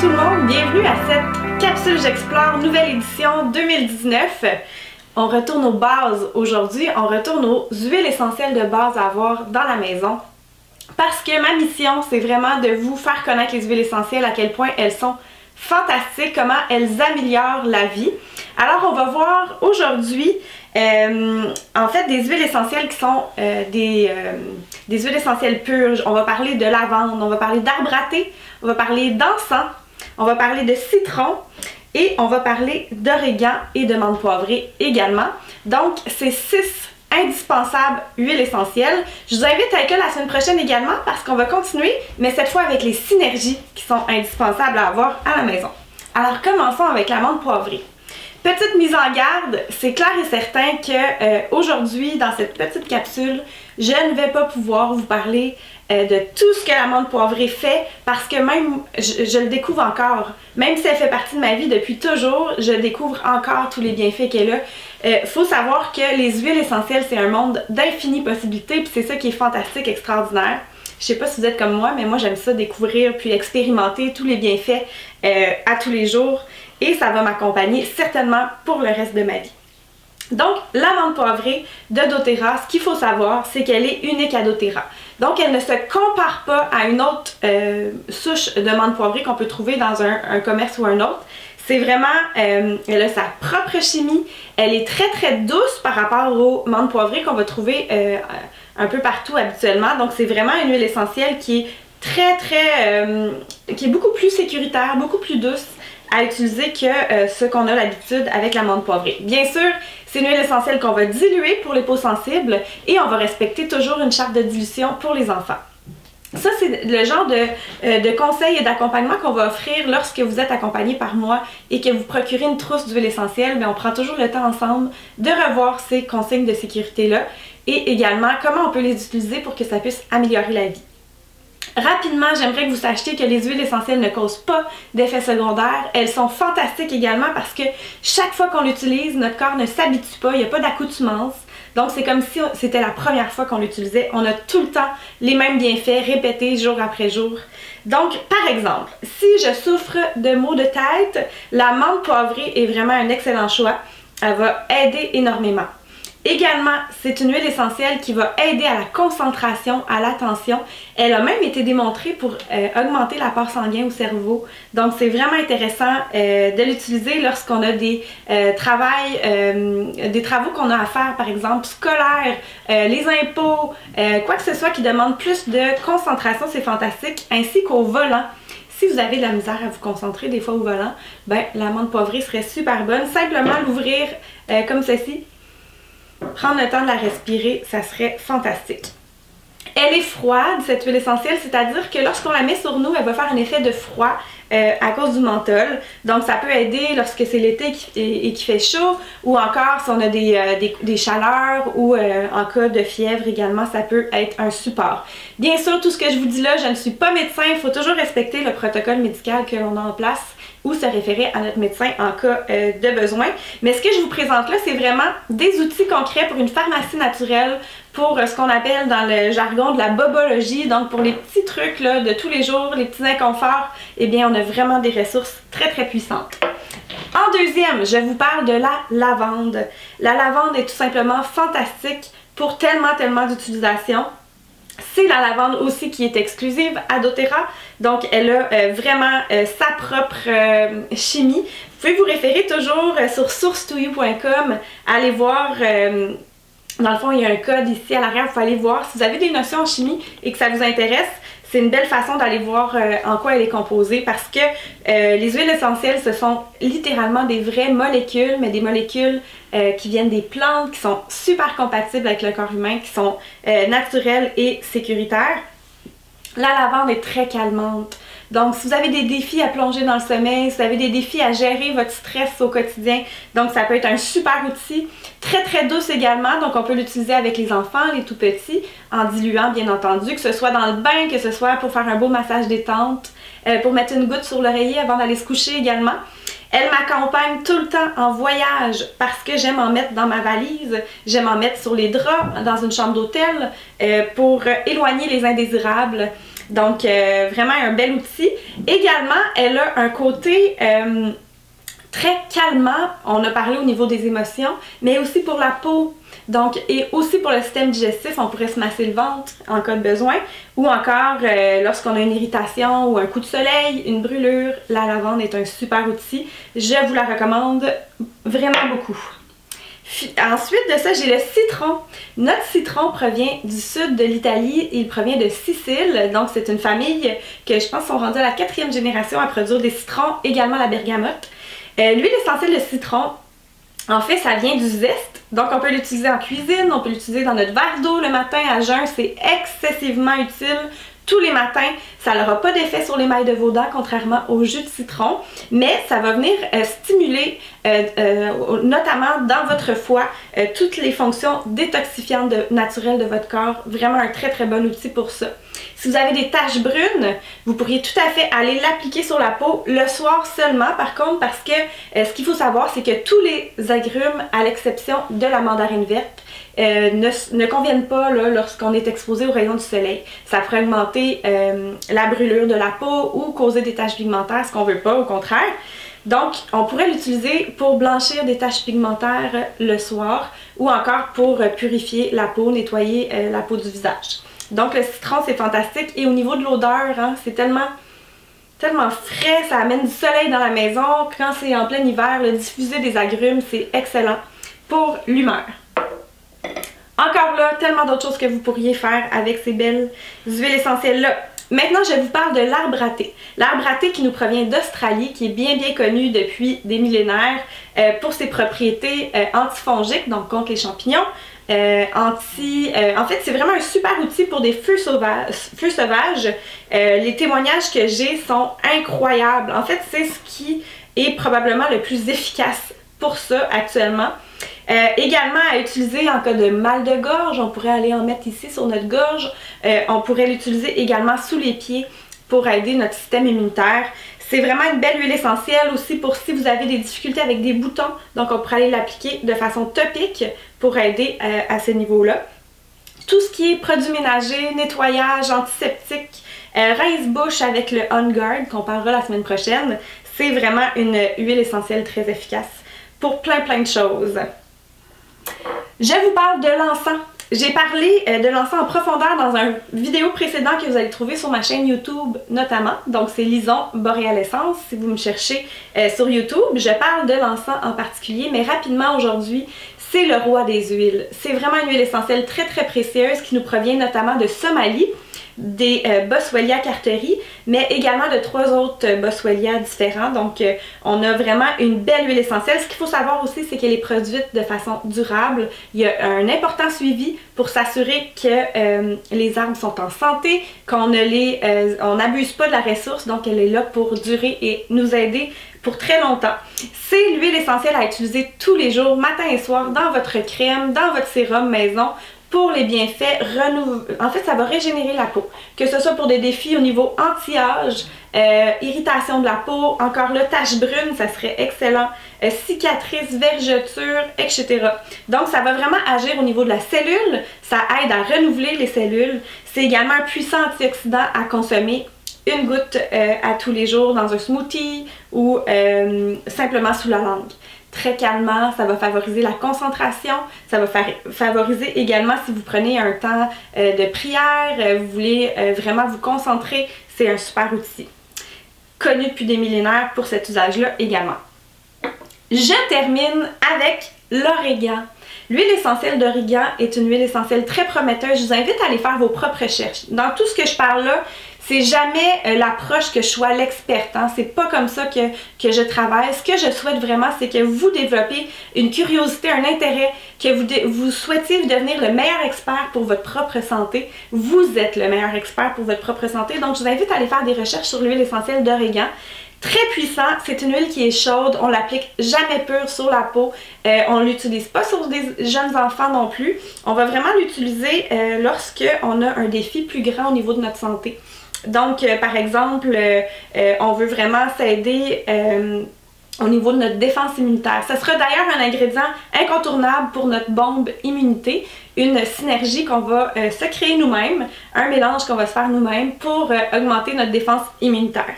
tout le monde, bienvenue à cette capsule J'explore nouvelle édition 2019. On retourne aux bases aujourd'hui, on retourne aux huiles essentielles de base à avoir dans la maison. Parce que ma mission, c'est vraiment de vous faire connaître les huiles essentielles, à quel point elles sont fantastiques, comment elles améliorent la vie. Alors on va voir aujourd'hui en fait des huiles essentielles qui sont des huiles essentielles pures. On va parler de lavande, on va parler d'arbre à thé, on va parler d'encens, on va parler de citron et on va parler d'origan et de menthe poivrée également. Donc c'est 6 indispensables huiles essentielles. Je vous invite à être là la semaine prochaine également parce qu'on va continuer, mais cette fois avec les synergies qui sont indispensables à avoir à la maison. Alors commençons avec la menthe poivrée. Petite mise en garde, c'est clair et certain que aujourd'hui, dans cette petite capsule, je ne vais pas pouvoir vous parler de tout ce que la menthe poivrée fait parce que même, je le découvre encore. Même si elle fait partie de ma vie depuis toujours, je découvre encore tous les bienfaits qu'elle a. Faut savoir que les huiles essentielles, c'est un monde d'infinies possibilités, puis c'est ça qui est fantastique, extraordinaire. Je sais pas si vous êtes comme moi, mais moi j'aime ça découvrir puis expérimenter tous les bienfaits à tous les jours. Et ça va m'accompagner certainement pour le reste de ma vie. Donc, la menthe poivrée de doTERRA, ce qu'il faut savoir, c'est qu'elle est unique à doTERRA. Donc, elle ne se compare pas à une autre souche de menthe poivrée qu'on peut trouver dans un commerce ou un autre. C'est vraiment, elle a sa propre chimie, elle est très douce par rapport aux menthes poivrées qu'on va trouver un peu partout habituellement. Donc, c'est vraiment une huile essentielle qui est qui est beaucoup plus sécuritaire, beaucoup plus douce à utiliser que ce qu'on a l'habitude avec la menthe poivrée. Bien sûr, c'est une huile essentielle qu'on va diluer pour les peaux sensibles et on va respecter toujours une charte de dilution pour les enfants. Ça, c'est le genre de conseils et d'accompagnement qu'on va offrir lorsque vous êtes accompagné par moi et que vous procurez une trousse d'huile essentielle. Mais on prend toujours le temps ensemble de revoir ces consignes de sécurité-là et également comment on peut les utiliser pour que ça puisse améliorer la vie. Rapidement, j'aimerais que vous sachiez que les huiles essentielles ne causent pas d'effets secondaires. Elles sont fantastiques également parce que chaque fois qu'on l'utilise, notre corps ne s'habitue pas, il n'y a pas d'accoutumance. Donc c'est comme si c'était la première fois qu'on l'utilisait. On a tout le temps les mêmes bienfaits répétés jour après jour. Donc par exemple, si je souffre de maux de tête, la menthe poivrée est vraiment un excellent choix. Elle va aider énormément. Également, c'est une huile essentielle qui va aider à la concentration, à l'attention. Elle a même été démontrée pour augmenter l'apport sanguin au cerveau. Donc, c'est vraiment intéressant de l'utiliser lorsqu'on a des travaux qu'on a à faire, par exemple, scolaires, les impôts, quoi que ce soit qui demande plus de concentration, c'est fantastique, ainsi qu'au volant. Si vous avez de la misère à vous concentrer des fois au volant, ben, la menthe poivrée serait super bonne. Simplement l'ouvrir comme ceci. Prendre le temps de la respirer, ça serait fantastique. Elle est froide, cette huile essentielle, c'est-à-dire que lorsqu'on la met sur nous, elle va faire un effet de froid à cause du menthol. Donc ça peut aider lorsque c'est l'été et qu'il fait chaud, ou encore si on a des chaleurs ou en cas de fièvre également, ça peut être un support. Bien sûr, tout ce que je vous dis là, je ne suis pas médecin, il faut toujours respecter le protocole médical que l'on a en place ou se référer à notre médecin en cas de besoin. Mais ce que je vous présente là, c'est vraiment des outils concrets pour une pharmacie naturelle, pour ce qu'on appelle dans le jargon de la bobologie, donc pour les petits trucs là, de tous les jours, les petits inconforts, eh bien on a vraiment des ressources très puissantes. En deuxième, je vous parle de la lavande. La lavande est tout simplement fantastique pour tellement d'utilisation. C'est la lavande aussi qui est exclusive à doTERRA, donc elle a vraiment sa propre chimie. Vous pouvez vous référer toujours sur source2you.com, allez voir, dans le fond il y a un code ici à l'arrière, vous pouvez aller voir. Si vous avez des notions en chimie et que ça vous intéresse, c'est une belle façon d'aller voir en quoi elle est composée parce que les huiles essentielles, ce sont littéralement des vraies molécules, mais des molécules qui viennent des plantes, qui sont super compatibles avec le corps humain, qui sont naturelles et sécuritaires. La lavande est très calmante. Donc, si vous avez des défis à plonger dans le sommeil, si vous avez des défis à gérer votre stress au quotidien, donc ça peut être un super outil. Très douce également, donc on peut l'utiliser avec les enfants, les tout petits, en diluant bien entendu, que ce soit dans le bain, que ce soit pour faire un beau massage détente, pour mettre une goutte sur l'oreiller avant d'aller se coucher également. Elle m'accompagne tout le temps en voyage parce que j'aime en mettre dans ma valise, j'aime en mettre sur les draps dans une chambre d'hôtel pour éloigner les indésirables. Donc vraiment un bel outil. Également, elle a un côté très calmant, on a parlé au niveau des émotions, mais aussi pour la peau. Donc, et aussi pour le système digestif, on pourrait se masser le ventre en cas de besoin, ou encore lorsqu'on a une irritation ou un coup de soleil, une brûlure, la lavande est un super outil. Je vous la recommande vraiment beaucoup. Ensuite de ça, j'ai le citron. Notre citron provient du sud de l'Italie, il provient de Sicile, donc c'est une famille que je pense sont rendus à la 4e génération à produire des citrons, également la bergamote. L'huile essentielle de citron, en fait, ça vient du zeste, donc on peut l'utiliser en cuisine, on peut l'utiliser dans notre verre d'eau le matin à jeun, c'est excessivement utile. Tous les matins, ça n'aura pas d'effet sur l'émail de vos dents, contrairement au jus de citron, mais ça va venir stimuler, notamment dans votre foie, toutes les fonctions détoxifiantes naturelles de votre corps. Vraiment un très très bon outil pour ça. Si vous avez des taches brunes, vous pourriez tout à fait aller l'appliquer sur la peau le soir seulement, par contre, parce que ce qu'il faut savoir, c'est que tous les agrumes, à l'exception de la mandarine verte, ne conviennent pas lorsqu'on est exposé aux rayons du soleil. Ça pourrait augmenter la brûlure de la peau ou causer des taches pigmentaires, ce qu'on veut pas, au contraire. Donc, on pourrait l'utiliser pour blanchir des taches pigmentaires le soir ou encore pour purifier la peau, nettoyer la peau du visage. Donc, le citron, c'est fantastique. Et au niveau de l'odeur, hein, c'est tellement frais, ça amène du soleil dans la maison. Quand c'est en plein hiver, le diffuser des agrumes, c'est excellent pour l'humeur. Encore là, tellement d'autres choses que vous pourriez faire avec ces belles huiles essentielles-là. Maintenant, je vous parle de l'arbre à thé. L'arbre à thé qui nous provient d'Australie, qui est bien connu depuis des millénaires pour ses propriétés antifongiques, donc contre les champignons. En fait, c'est vraiment un super outil pour des feux sauvages. Les témoignages que j'ai sont incroyables. En fait, c'est ce qui est probablement le plus efficace pour ça actuellement. Également à utiliser en cas de mal de gorge, on pourrait aller en mettre ici sur notre gorge. On pourrait l'utiliser également sous les pieds pour aider notre système immunitaire. C'est vraiment une belle huile essentielle aussi pour si vous avez des difficultés avec des boutons. Donc on pourrait aller l'appliquer de façon topique pour aider à ce niveau-là. Tout ce qui est produits ménagers, nettoyage, antiseptique, rince-bouche avec le On Guard qu'on parlera la semaine prochaine, c'est vraiment une huile essentielle très efficace pour plein de choses. Je vous parle de l'encens. J'ai parlé de l'encens en profondeur dans une vidéo précédente que vous allez trouver sur ma chaîne YouTube notamment. Donc c'est Lison Borealessence si vous me cherchez sur YouTube. Je parle de l'encens en particulier, mais rapidement aujourd'hui, c'est le roi des huiles. C'est vraiment une huile essentielle très précieuse qui nous provient notamment de Somalie, des Boswellia carteri, mais également de 3 autres Boswellia différents. Donc on a vraiment une belle huile essentielle. Ce qu'il faut savoir aussi, c'est qu'elle est produite de façon durable. Il y a un important suivi pour s'assurer que les arbres sont en santé, qu'on on n'abuse pas de la ressource, donc elle est là pour durer et nous aider pour très longtemps. C'est l'huile essentielle à utiliser tous les jours, matin et soir, dans votre crème, dans votre sérum maison, pour les bienfaits renouvelés. En fait, ça va régénérer la peau. Que ce soit pour des défis au niveau anti-âge, irritation de la peau, encore là, taches brunes, ça serait excellent, cicatrices, vergetures, etc. Donc, ça va vraiment agir au niveau de la cellule. Ça aide à renouveler les cellules. C'est également un puissant antioxydant à consommer. Une goutte à tous les jours dans un smoothie ou simplement sous la langue. Très calmant, ça va favoriser la concentration, ça va favoriser également si vous prenez un temps de prière, vous voulez vraiment vous concentrer, c'est un super outil. Connu depuis des millénaires pour cet usage-là également. Je termine avec l'origan. L'huile essentielle d'origan est une huile essentielle très prometteuse. Je vous invite à aller faire vos propres recherches. Dans tout ce que je parle là, c'est jamais l'approche que je sois l'experte, hein. C'est pas comme ça que je travaille. Ce que je souhaite vraiment, c'est que vous développez une curiosité, un intérêt, que vous souhaitiez devenir le meilleur expert pour votre propre santé. Vous êtes le meilleur expert pour votre propre santé. Donc, je vous invite à aller faire des recherches sur l'huile essentielle d'origan. Très puissant, c'est une huile qui est chaude, on l'applique jamais pure sur la peau, on l'utilise pas sur des jeunes enfants non plus. On va vraiment l'utiliser lorsque on a un défi plus grand au niveau de notre santé. Donc, par exemple, on veut vraiment s'aider au niveau de notre défense immunitaire. Ce sera d'ailleurs un ingrédient incontournable pour notre bombe immunité, une synergie qu'on va se créer nous-mêmes, un mélange qu'on va se faire nous-mêmes pour augmenter notre défense immunitaire.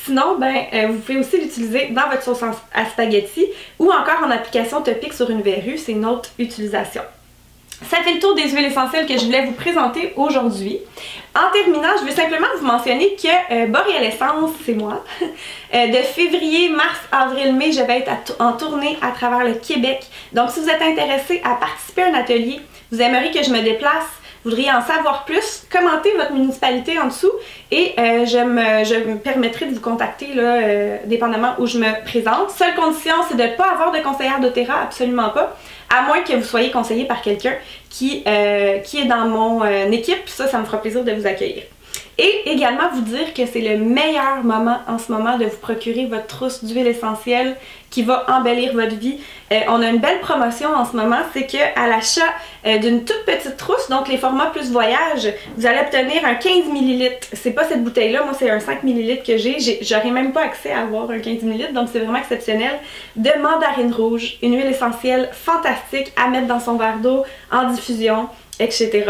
Sinon, vous pouvez aussi l'utiliser dans votre sauce à spaghetti ou encore en application topique sur une verrue, c'est une autre utilisation. Ça fait le tour des huiles essentielles que je voulais vous présenter aujourd'hui. En terminant, je veux simplement vous mentionner que Boreal Essence, c'est moi. De février, mars, avril, mai, je vais être en tournée à travers le Québec. Donc si vous êtes intéressé à participer à un atelier, vous aimeriez que je me déplace, vous voudriez en savoir plus, commentez votre municipalité en dessous et je me permettrai de vous contacter là, dépendamment où je me présente. Seule condition, c'est de ne pas avoir de conseillère doTERRA, absolument pas, à moins que vous soyez conseillé par quelqu'un qui est dans mon équipe. Ça me fera plaisir de vous accueillir. Et également vous dire que c'est le meilleur moment en ce moment de vous procurer votre trousse d'huile essentielle qui va embellir votre vie. On a une belle promotion en ce moment, c'est qu'à l'achat d'une toute petite trousse, donc les formats plus voyage, vous allez obtenir un 15 ml. C'est pas cette bouteille-là, moi c'est un 5 ml que j'ai. J'aurais même pas accès à avoir un 15 ml, donc c'est vraiment exceptionnel. De mandarine rouge, une huile essentielle fantastique à mettre dans son verre d'eau, en diffusion, etc.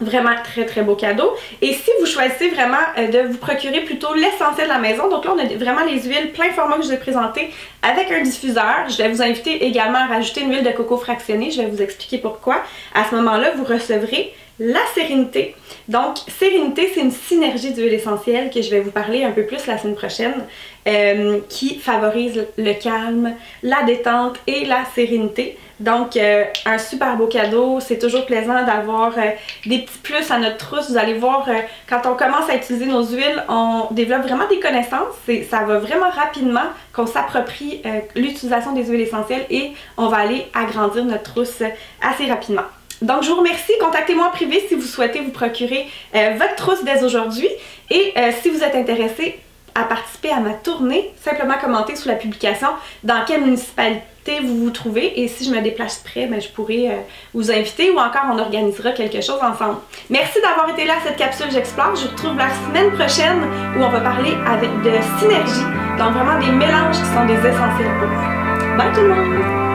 Vraiment très très beau cadeau. Et si vous choisissez vraiment de vous procurer plutôt l'essentiel de la maison, donc là on a vraiment les huiles plein format que je vous ai présenté avec un diffuseur. Je vais vous inviter également à rajouter une huile de coco fractionnée, je vais vous expliquer pourquoi. À ce moment-là, vous recevrez la sérénité. Donc sérénité, c'est une synergie d'huile essentielle que je vais vous parler un peu plus la semaine prochaine, qui favorise le calme, la détente et la sérénité. Donc un super beau cadeau, c'est toujours plaisant d'avoir des petits plus à notre trousse. Vous allez voir, quand on commence à utiliser nos huiles, on développe vraiment des connaissances. Ça va vraiment rapidement qu'on s'approprie l'utilisation des huiles essentielles et on va aller agrandir notre trousse assez rapidement. Donc je vous remercie, contactez-moi en privé si vous souhaitez vous procurer votre trousse dès aujourd'hui et si vous êtes intéressé à participer à ma tournée, simplement commentez sous la publication dans quelle municipalité vous vous trouvez et si je me déplace près, je pourrai vous inviter ou encore on organisera quelque chose ensemble. Merci d'avoir été là à cette capsule J'explore. Je vous retrouve la semaine prochaine où on va parler de synergie, donc vraiment des mélanges qui sont des essentiels pour vous. Bye tout le monde!